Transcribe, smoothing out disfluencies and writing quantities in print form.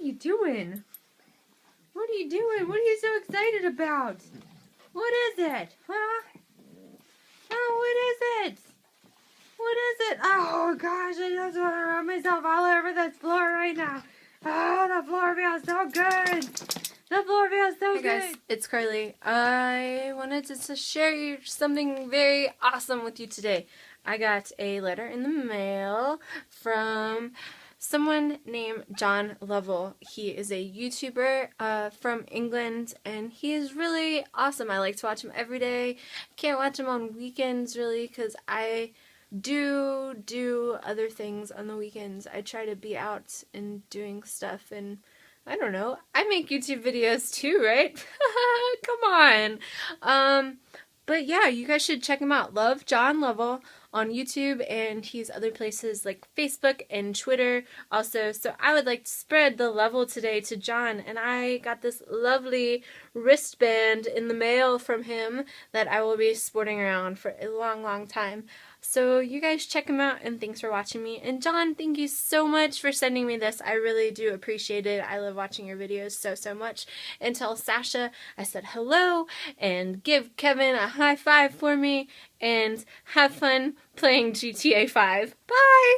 are you doing? What are you doing? What are you so excited about? What is it? Huh? Oh, what is it? What is it? Oh gosh, I just want to rub myself all over this floor right now. Oh, the floor feels so good. The floor feels so good. Hey guys, it's Carly. I wanted to share something very awesome with you today. I got a letter in the mail from someone named John Lovell. He is a YouTuber from England, and he is really awesome. I like to watch him every day. Can't watch him on weekends really because I do other things on the weekends. I try to be out and doing stuff, and I don't know, I make YouTube videos too, right? Come on. But yeah, you guys should check him out. Love John Lovell on YouTube, and he's other places like Facebook and Twitter also. So I would like to spread the level today to John, and I got this lovely wristband in the mail from him that I will be sporting around for a long time. So you guys check him out, and thanks for watching me. And John, thank you so much for sending me this. I really do appreciate it. I love watching your videos so much. And tell Sasha I said hello, and give Kevin a high five for me, and have fun playing GTA 5. Bye!